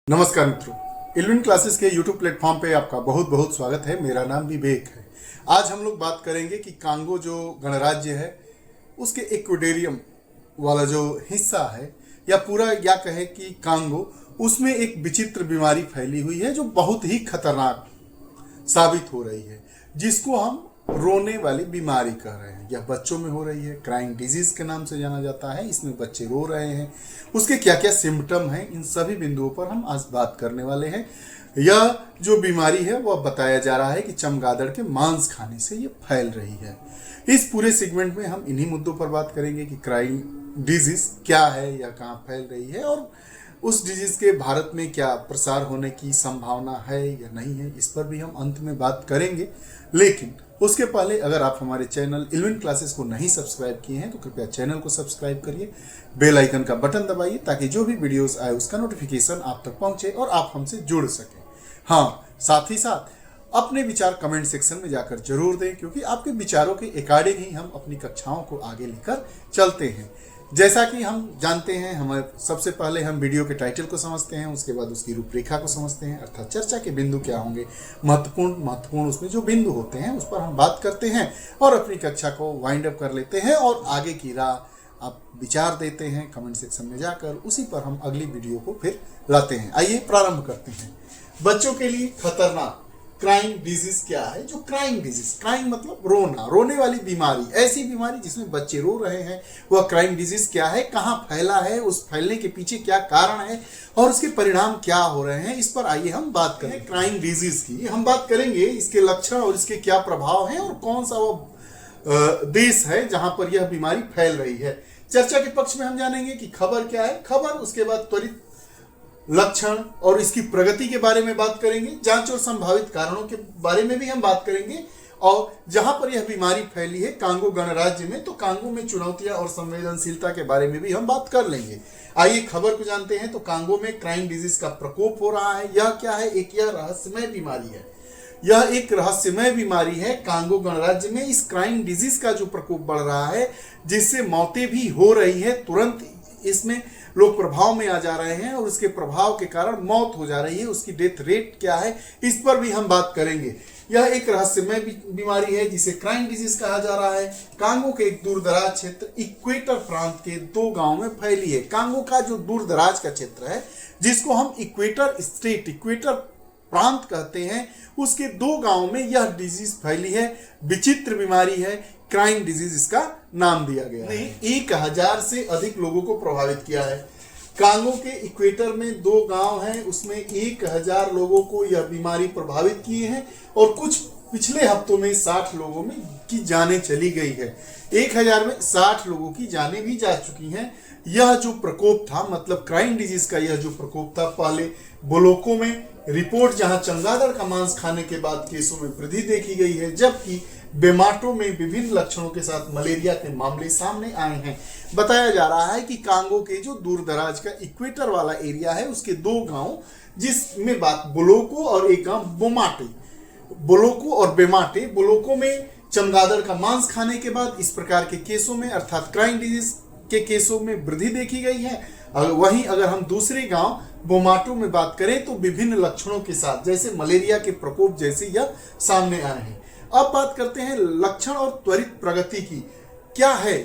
नमस्कार मित्रों, इल्विन क्लासेस के यूट्यूब प्लेटफॉर्म पे आपका बहुत बहुत स्वागत है। मेरा नाम विवेक है। आज हम लोग बात करेंगे कि कांगो जो गणराज्य है उसके इक्वेटोरियम वाला जो हिस्सा है या पूरा या कहे कि कांगो, उसमें एक विचित्र बीमारी फैली हुई है जो बहुत ही खतरनाक साबित हो रही है, जिसको हम रोने वाली बीमारी कह रहे हैं। यह बच्चों में हो रही है, क्राइंग डिजीज के नाम से जाना जाता है। इसमें बच्चे रो रहे हैं, उसके क्या क्या सिम्टम हैं, इन सभी बिंदुओं पर हम आज बात करने वाले हैं। यह जो बीमारी है वह बताया जा रहा है कि चमगादड़ के मांस खाने से ये फैल रही है। इस पूरे सेगमेंट में हम इन्हीं मुद्दों पर बात करेंगे कि क्राइंग डिजीज क्या है या कहाँ फैल रही है और उस डिजीज के भारत में क्या प्रसार होने की संभावना है या नहीं है, इस पर भी हम अंत में बात करेंगे। लेकिन उसके पहले अगर आप हमारे चैनल इल्विन क्लासेस को नहीं सब्सक्राइब किए हैं तो कृपया चैनल को सब्सक्राइब करिए, बेल आइकन का बटन दबाइए ताकि जो भी वीडियोस आए उसका नोटिफिकेशन आप तक पहुंचे और आप हमसे जुड़ सकें। हाँ, साथ ही साथ अपने विचार कमेंट सेक्शन में जाकर जरूर दें, क्योंकि आपके विचारों के अकॉर्डिंग ही हम अपनी कक्षाओं को आगे लेकर चलते हैं। जैसा कि हम जानते हैं, हमें सबसे पहले हम वीडियो के टाइटल को समझते हैं, उसके बाद उसकी रूपरेखा को समझते हैं, अर्थात चर्चा के बिंदु क्या होंगे, महत्वपूर्ण उसमें जो बिंदु होते हैं उस पर हम बात करते हैं और अपनी कक्षा को वाइंड अप कर लेते हैं और आगे की राह आप विचार देते हैं कमेंट सेक्शन में जाकर। उसी पर हम अगली वीडियो को फिर लाते हैं। आइए प्रारंभ करते हैं। बच्चों के लिए खतरनाक क्राइंग डिजीज क्या है? जो क्राइंग डिजीज, क्राइंग मतलब रोना, रोने वाली बीमारी, ऐसी बीमारी जिसमें बच्चे रो रहे हैं, वह क्राइंग डिजीज क्या है, कहाँ फैला है, उस फैलने के पीछे क्या कारण है और उसके परिणाम क्या हो रहे हैं, इस पर आइए हम बात करें। क्राइंग डिजीज की हम बात करेंगे, इसके लक्षण और इसके क्या प्रभाव हैं और कौन सा वो देश है जहां पर यह बीमारी फैल रही है। चर्चा के पक्ष में हम जानेंगे कि खबर क्या है, खबर, उसके बाद त्वरित लक्षण और इसकी प्रगति के बारे में बात करेंगे, जांच और संभावित कारणों के बारे में भी हम बात करेंगे। और जहां पर यह बीमारी फैली है कांगो गणराज्य में, तो कांगो में चुनौतियां और संवेदनशीलता के बारे में भी हम बात कर लेंगे। आइए खबर को जानते हैं। तो कांगो में क्राइंग डिजीज का प्रकोप हो रहा है। यह क्या है? यह रहस्यमय बीमारी है। यह एक रहस्यमय बीमारी है। कांगो गणराज्य में इस क्राइंग डिजीज का जो प्रकोप बढ़ रहा है, जिससे मौतें भी हो रही है, तुरंत इसमें लोग प्रभाव में आ जा रहे हैं और उसके प्रभाव के कारण मौत हो जा रही है। उसकी डेथ रेट क्या है, इस पर भी हम बात करेंगे। यह एक रहस्यमय बीमारी है जिसे क्राइंग डिजीज कहा जा रहा है। कांगो के एक दूरदराज क्षेत्र इक्वेटर प्रांत के 2 गांव में फैली है। कांगो का जो दूरदराज का क्षेत्र है, जिसको हम इक्वेटर स्टेट, इक्वेटर प्रांत कहते हैं, उसके 2 गांव में यह डिजीज फैली है। विचित्र बीमारी है, क्राइंग डिजीज इसका नाम दिया गया है। 1000 से अधिक लोगों को प्रभावित किया है। कांगो के इक्वेटर में 2 गांव हैं, उसमें 1000 लोगों को यह बीमारी प्रभावित किए हैं और कुछ पिछले हफ्तों में 60 लोगों में की जानें चली गई है। 1000 में 60 लोगों की जानें भी जा चुकी हैं। यह जो प्रकोप था, मतलब क्राइंग डिजीज का यह जो प्रकोप था, पहले बोलोको में रिपोर्ट जहां चमगादड़ का मांस खाने के बाद केसों में वृद्धि देखी गई है, जबकि बेमाटो में विभिन्न लक्षणों के साथ मलेरिया के मामले सामने आए हैं। बताया जा रहा है कि कांगो के जो दूरदराज का इक्वेटर वाला एरिया है, उसके 2 गांव, जिसमें बात बोलोको और एक गांव बोमाटे, बोलोको और बेमाटे, बोलोको में चमगादड़ का मांस खाने के बाद इस प्रकार के केसों में, अर्थात क्राइंग डिजीज के केसों में वृद्धि देखी गई है। वहीं अगर हम दूसरे गांव बोमाटो में बात करें तो विभिन्न लक्षणों के साथ, जैसे मलेरिया के प्रकोप जैसे यह सामने आए हैं। अब बात करते हैं लक्षण और त्वरित प्रगति की। क्या है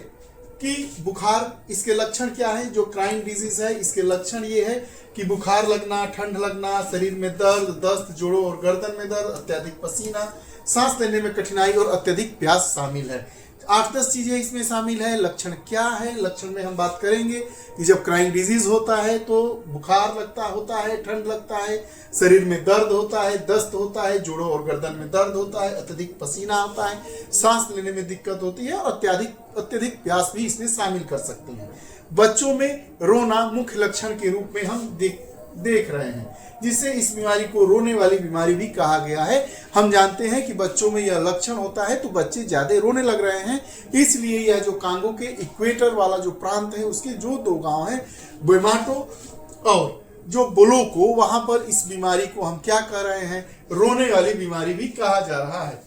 कि बुखार, इसके लक्षण क्या है? जो क्राइंग डिजीज है, इसके लक्षण ये है कि बुखार लगना, ठंड लगना, शरीर में दर्द, दस्त, जोड़ों और गर्दन में दर्द, अत्यधिक पसीना, सांस लेने में कठिनाई और अत्यधिक प्यास शामिल है। 8-10 चीजें इसमें शामिल है। लक्षण क्या है? लक्षण में हम बात करेंगे कि जब क्राइंग डिजीज होता है तो बुखार होता है, ठंड लगता है, शरीर में दर्द होता है, दस्त होता है, जोड़ों और गर्दन में दर्द होता है, अत्यधिक पसीना आता है, सांस लेने में दिक्कत होती है और अत्यधिक प्यास भी इसमें शामिल कर सकते हैं। बच्चों में रोना मुख्य लक्षण के रूप में हम देख रहे हैं, जिससे इस बीमारी को रोने वाली बीमारी भी कहा गया है। हम जानते हैं कि बच्चों में यह लक्षण होता है तो बच्चे ज्यादा रोने लग रहे हैं। इसलिए यह जो कांगो के इक्वेटर वाला जो प्रांत है, उसके जो 2 गांव हैं, बेमाटो और जो बोलोको, वहां पर इस बीमारी को हम क्या कह रहे हैं? रोने वाली बीमारी भी कहा जा रहा है।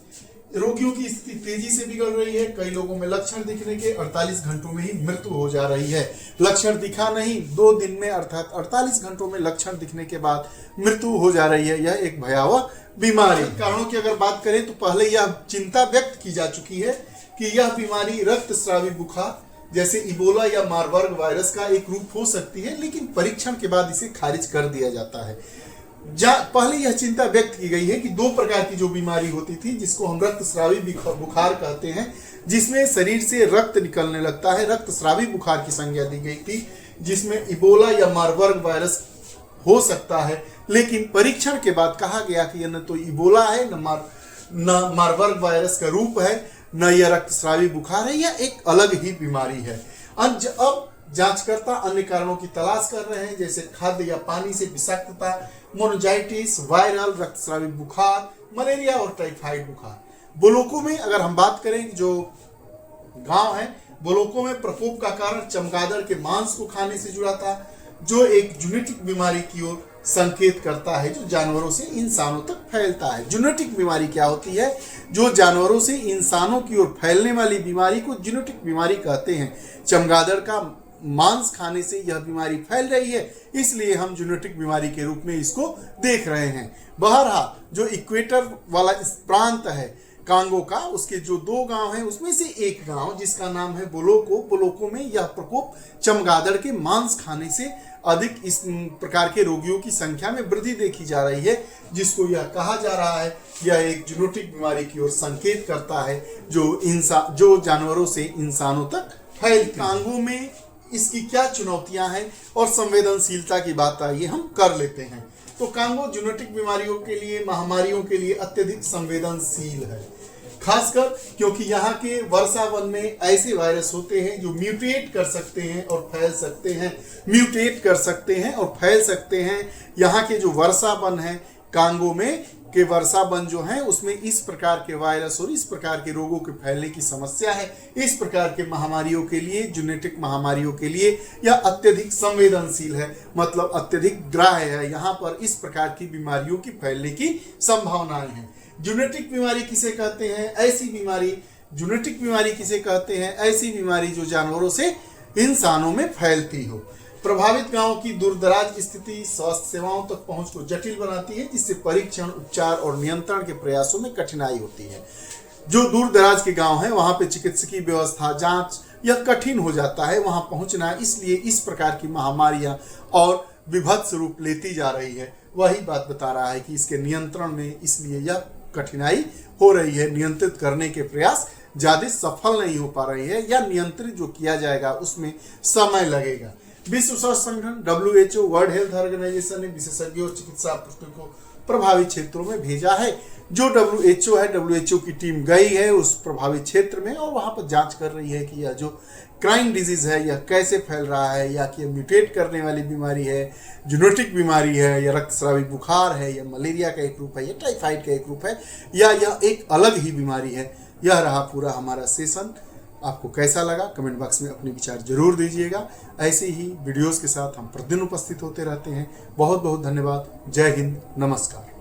रोगियों की स्थिति तेजी से बिगड़ रही है। कई लोगों में लक्षण दिखने के 48 घंटों में ही मृत्यु हो जा रही है। लक्षण दिखा नहीं, 2 दिन में अर्थात 48 घंटों में लक्षण दिखने के बाद मृत्यु हो जा रही है। यह एक भयावह बीमारी। कारणों की अगर बात करें तो पहले यह चिंता व्यक्त की जा चुकी है कि यह बीमारी रक्तस्रावी बुखार जैसे इबोला या मारबर्ग वायरस का एक रूप हो सकती है, लेकिन परीक्षण के बाद इसे खारिज कर दिया जाता है। पहले यह चिंता व्यक्त की गई है कि 2 प्रकार की जो बीमारी होती थी, जिसको हम रक्तस्रावी बुखार कहते हैं, जिसमें शरीर से रक्त निकलने लगता है, रक्तस्रावी बुखार की संज्ञा दी गई थी, जिसमें इबोला या मारबर्ग वायरस हो सकता है। लेकिन परीक्षण के बाद कहा गया कि यह न तो इबोला है, न मारबर्ग वायरस का रूप है, न यह रक्तस्रावी बुखार है, यह एक अलग ही बीमारी है। अब जांचकर्ता अन्य कारणों की तलाश कर रहे हैं, जैसे खाद्य या पानी से विषाक्तता, मोनोजाइटिस, वायरल रक्तस्रावी बुखार, मलेरिया और टाइफाइड बुखार। ब्लोकों में अगर हम बात करें, जो गांव है, ब्लोकों में प्रकोप का कारण चमगादड़ के मांस को खाने से जुड़ा था, जो एक जेनेटिक बीमारी की ओर संकेत करता है, जो जानवरों से इंसानों तक फैलता है। जेनेटिक बीमारी क्या होती है? जो जानवरों से इंसानों की ओर फैलने वाली बीमारी को जेनेटिक बीमारी कहते हैं। चमगादड़ का मांस खाने से यह बीमारी फैल रही है, इसलिए हम जेनेटिक बीमारी के रूप में इसको देख रहे हैं। बहरहाल जो इक्वेटर वाला इस प्रांत है कांगो का, उसके जो 2 गांव हैं उसमें से एक गांव जिसका नाम है बोलोको में यह प्रकोप चमगादड़ के मांस खाने से अधिक इस प्रकार के रोगियों की संख्या में वृद्धि देखी जा रही है, जिसको यह कहा जा रहा है यह एक जेनेटिक बीमारी की ओर संकेत करता है, जो जानवरों से इंसानों तक फैलती। कांगो में इसकी क्या चुनौतियां हैं और संवेदनशीलता की बात आइए हम कर लेते हैं। तो कांगो जेनेटिक बीमारियों के लिए, महामारियों के लिए अत्यधिक संवेदनशील है, खासकर क्योंकि यहाँ के वर्षा वन में ऐसे वायरस होते हैं जो म्यूटेट कर सकते हैं और फैल सकते हैं। यहाँ के जो वर्षा वन है कांगो में के वर्षा वन जो है, उसमें इस प्रकार के वायरस और इस प्रकार के रोगों के फैलने की समस्या है। इस प्रकार के महामारियों के लिए, जेनेटिक महामारियों के लिए यह अत्यधिक संवेदनशील है, मतलब अत्यधिक ग्राह्य है। यहाँ पर इस प्रकार की बीमारियों की फैलने की संभावनाएं हैं। जेनेटिक बीमारी किसे कहते हैं? जेनेटिक बीमारी किसे कहते हैं? ऐसी बीमारी जो जानवरों से इंसानों में फैलती हो। प्रभावित गांवों की दूरदराज स्थिति स्वास्थ्य सेवाओं तक पहुंच को जटिल बनाती है, जिससे परीक्षण, उपचार और नियंत्रण के प्रयासों में कठिनाई होती है। जो दूर दराज के गांव हैं वहां पे चिकित्सकीय व्यवस्था, जांच यह कठिन हो जाता है वहां पहुंचना, इसलिए इस प्रकार की महामारियां और विभत्स रूप लेती जा रही है। वही बात बता रहा है कि इसके नियंत्रण में इसलिए यह कठिनाई हो रही है, नियंत्रित करने के प्रयास ज्यादा सफल नहीं हो पा रही है, या नियंत्रित जो किया जाएगा उसमें समय लगेगा। विश्व स्वास्थ्य संगठन WHO, वर्ल्ड हेल्थ ऑर्गेनाइजेशन ने विशेषज्ञों और चिकित्सा पुष्टि को प्रभावित क्षेत्रों में भेजा है। जो WHO है, WHO की टीम गई है उस प्रभावित क्षेत्र में और वहां पर जांच कर रही है कि यह जो क्राइम डिजीज है यह कैसे फैल रहा है, या कि म्यूटेट करने वाली बीमारी है, जेनेटिक बीमारी है, या रक्तस्रावी बुखार है, या मलेरिया का एक रूप है, या टाइफाइड का एक रूप है, या यह एक अलग ही बीमारी है। यह रहा पूरा हमारा सेशन। आपको कैसा लगा कमेंट बॉक्स में अपने विचार जरूर दीजिएगा। ऐसे ही वीडियोस के साथ हम प्रतिदिन उपस्थित होते रहते हैं। बहुत बहुत धन्यवाद। जय हिंद, नमस्कार।